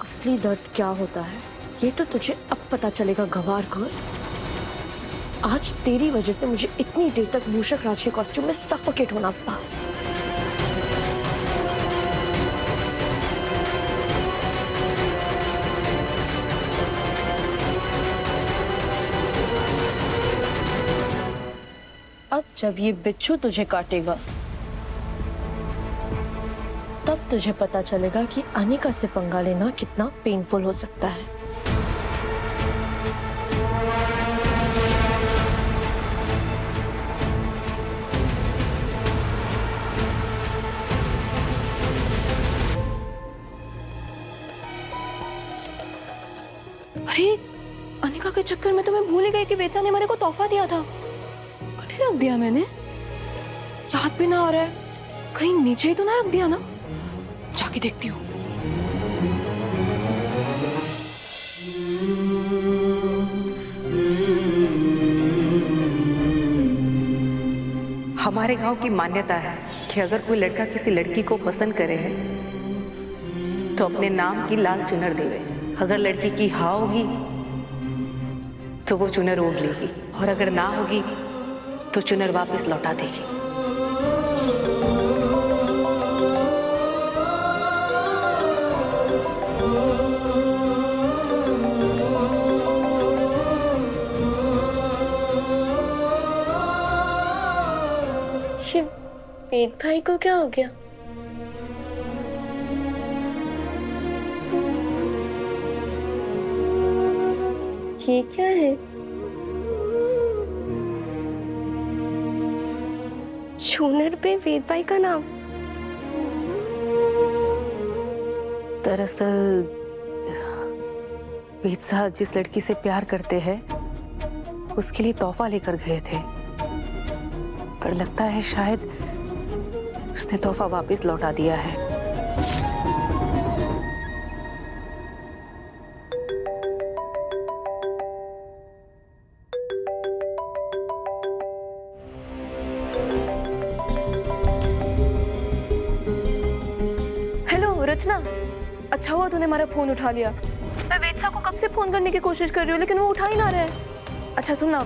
असली दर्द क्या होता है ये तो तुझे अब पता चलेगा गंवार कौर। आज तेरी वजह से मुझे इतनी देर तक मूषक राज के कॉस्ट्यूम में सफोकेट होना पड़ा। अब जब ये बिच्छू तुझे काटेगा तब तुझे पता चलेगा कि अनिका से पंगा लेना कितना पेनफुल हो सकता है। अरे अनिका के चक्कर में तो मैं भूल ही गई कि वेचा ने मेरे को तोहफा दिया था। कहीं रख दिया मैंने, याद भी ना आ रहा है। कहीं नीचे ही तो ना रख दिया ना, जाके देखती हूँ। हमारे गांव की मान्यता है कि अगर कोई लड़का किसी लड़की को पसंद करे है तो अपने नाम की लाल चुनर देवे। अगर लड़की की हाँ होगी तो वो चुनर ओढ़ लेगी और अगर ना होगी तो चुनर वापस लौटा देगी। वेद भाई को क्या हो गया? ये क्या है? चूनर पे वेद भाई का नाम। दरअसल वेद साहब जिस लड़की से प्यार करते हैं उसके लिए तोहफा लेकर गए थे, पर लगता है शायद उसने तोहफा वापस लौटा दिया है। हेलो रचना, अच्छा हुआ तूने हमारा फोन उठा लिया। मैं वेदसा को कब से फोन करने की कोशिश कर रही हूँ लेकिन वो उठा ही ना रहा है। अच्छा सुन ना,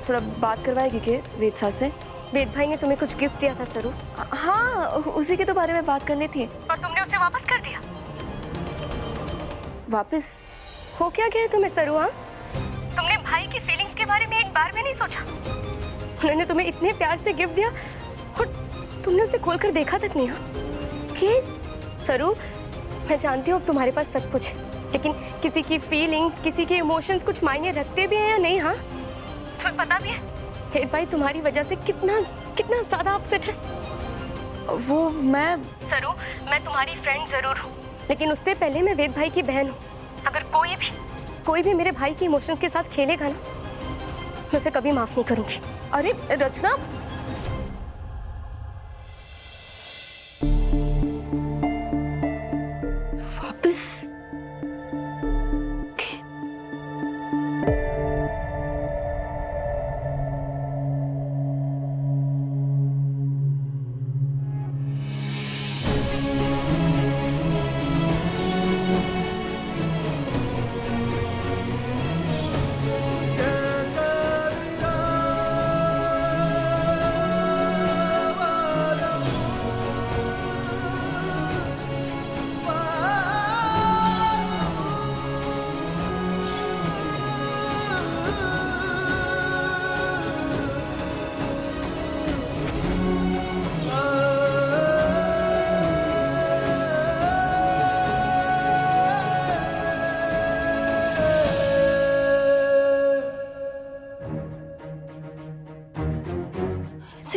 थोड़ा बात करवाएगी क्या वेदसा से? वेद भाई ने तुम्हें कुछ गिफ्ट दिया था सरू। हाँ, उसी के तो बारे में बात करनी थी। और तुमने उसे वापस कर दिया। वापस? हो क्या गया तुम्हें सरू? हाँ, तुमने भाई की फीलिंग्स के बारे में एक बार भी नहीं सोचा? उन्होंने तुम्हें इतने प्यार से गिफ्ट दिया और तुमने उसे खोलकर देखा तक नहीं। हाँ सरू, मैं जानती हूँ अब तुम्हारे पास सब कुछ है, लेकिन किसी की फीलिंग्स, किसी के इमोशंस कुछ मायने रखते भी हैं या नहीं? हाँ, तुम्हें पता भी है वेद भाई तुम्हारी वजह से कितना ज्यादा अपसेट है। वो मैं सरू, मैं तुम्हारी फ्रेंड जरूर हूँ, लेकिन उससे पहले मैं वेद भाई की बहन हूँ। अगर कोई भी मेरे भाई के इमोशंस के साथ खेलेगा ना, मैं उसे कभी माफ नहीं करूंगी। अरे रचना, वापस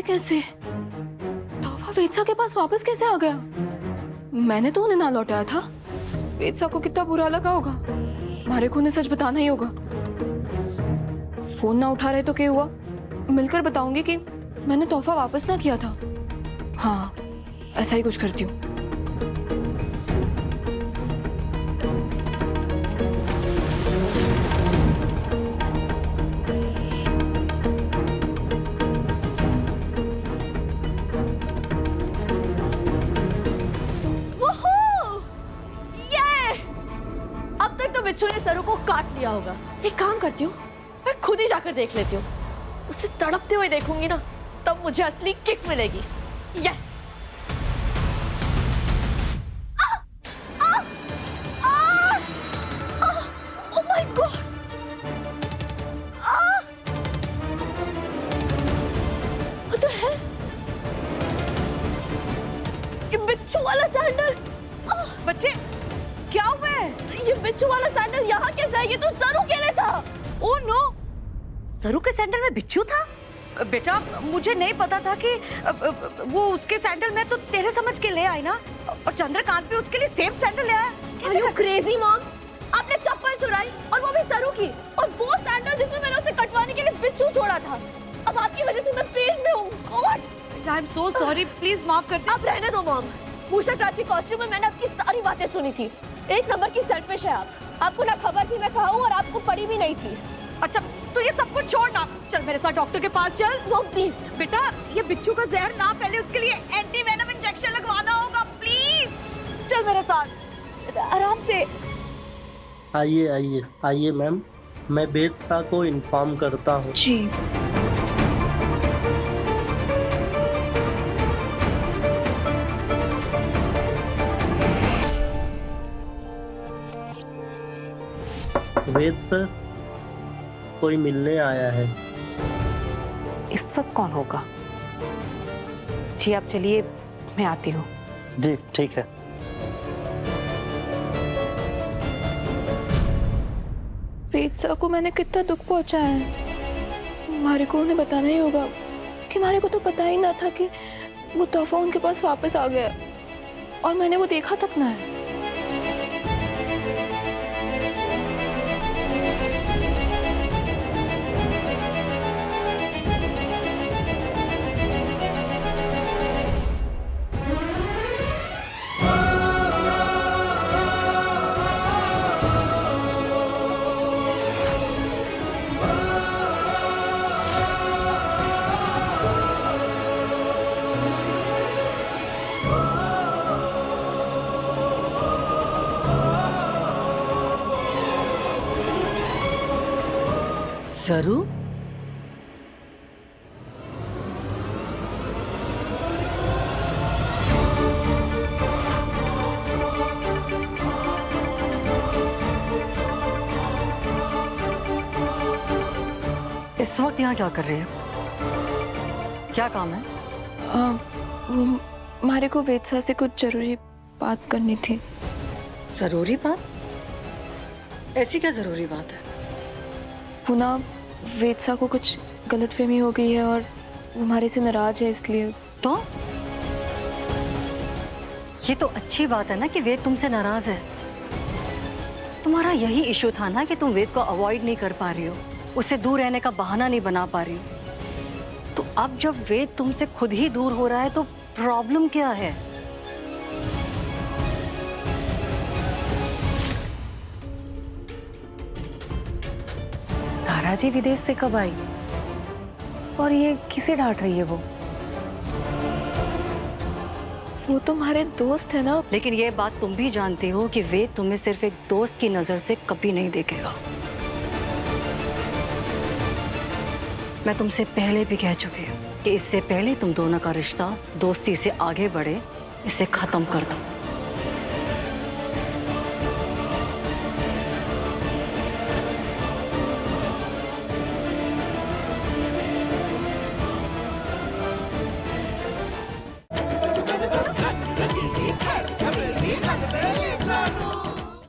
कैसे तोहफा वेदसा के पास वापस कैसे आ गया? मैंने तो उन्हें ना लौटाया था। वेदसा को कितना बुरा लगा होगा। मारे को उन्हें सच बताना ही होगा। फोन ना उठा रहे तो क्या हुआ, मिलकर बताऊंगी कि मैंने तोहफा वापस ना किया था। हाँ, ऐसा ही कुछ करती हूँ। बिच्छू ने सरू को काट लिया होगा। एक काम करती हूँ, मैं खुद ही जाकर देख लेती हूँ। उसे तड़पते हुए देखूंगी ना, तब मुझे असली किक मिलेगी। Yes. Oh my God. What the hell? ये बिच्छू वाला सैंडल। बच्चे क्या हुआ है? ये बिच्छू वाला सैंडल यहाँ कैसे है? ये तो सरू के लिए था। ओह नो, सरू के सैंडल में बिच्छू था? बेटा मुझे नहीं पता था कि वो उसके सैंडल में, तो तेरे समझ के ले आई ना। और चंद्रकांत भी उसके लिए सेम सैंडल ले आया। Are you crazy mom? आपने चप्पल चुराई और वो भी सरू की, और वो सैंडल जिसमें मैंने उसे कटवाने के लिए बिच्छू छोड़ा था। अब आपकी वजह से मैं पेन में हूँ। God, I am so sorry, please माफ कर दे। आप रहने दो मॉम। मूषक राज की कॉस्ट्यूम में मैंने आपकी सारी बातें सुनी थी। एक नंबर की सेल्फिश है आप। आपको ना खबर थी मैं कहाँ हूँ, और आपको पड़ी भी नहीं थी। अच्छा तो ये सब कुछ छोड़ ना, चल मेरे साथ डॉक्टर के पास चल। Mom please. बेटा ये बिच्छू का जहर ना, पहले उसके लिए एंटी वेनम इंजेक्शन लगवाना होगा। प्लीज चल मेरे साथ, आराम से। आइए आइए आइए मैम, मैं वेद शाह को इन्फॉर्म करता हूँ। जी। वेद सर, कोई मिलने आया है। इस वक्त कौन होगा? जी आप चलिए, मैं आती हूँ। जी ठीक है। वेद को मैंने कितना दुख पहुंचाया है। मारे को उन्हें बताना ही होगा कि मारे को तो पता ही ना था कि वो तोहफा उनके पास वापस आ गया, और मैंने वो देखा तक ना है। सरू, इस वक्त यहाँ क्या कर रही है? क्या काम है? वो मारे को वेद शाह से कुछ जरूरी बात करनी थी। जरूरी बात? ऐसी क्या जरूरी बात है? वो ना, वेद शाह को कुछ गलतफहमी हो गई है और वो हमारे से नाराज है, इसलिए। तो ये तो अच्छी बात है ना कि वेद तुमसे नाराज है। तुम्हारा यही इशू था ना कि तुम वेद को अवॉइड नहीं कर पा रही हो, उससे दूर रहने का बहाना नहीं बना पा रही हो। तो अब जब वेद तुमसे खुद ही दूर हो रहा है तो प्रॉब्लम क्या है? तारा जी विदेश से कब आई? और ये किसे डांट रही है वो? वो तुम्हारे दोस्त है ना। लेकिन ये बात तुम भी जानती हो कि वेद तुम्हें सिर्फ एक दोस्त की नजर से कभी नहीं देखेगा। मैं तुमसे पहले भी कह चुकी हूँ कि इससे पहले तुम दोनों का रिश्ता दोस्ती से आगे बढ़े, इसे खत्म कर दो।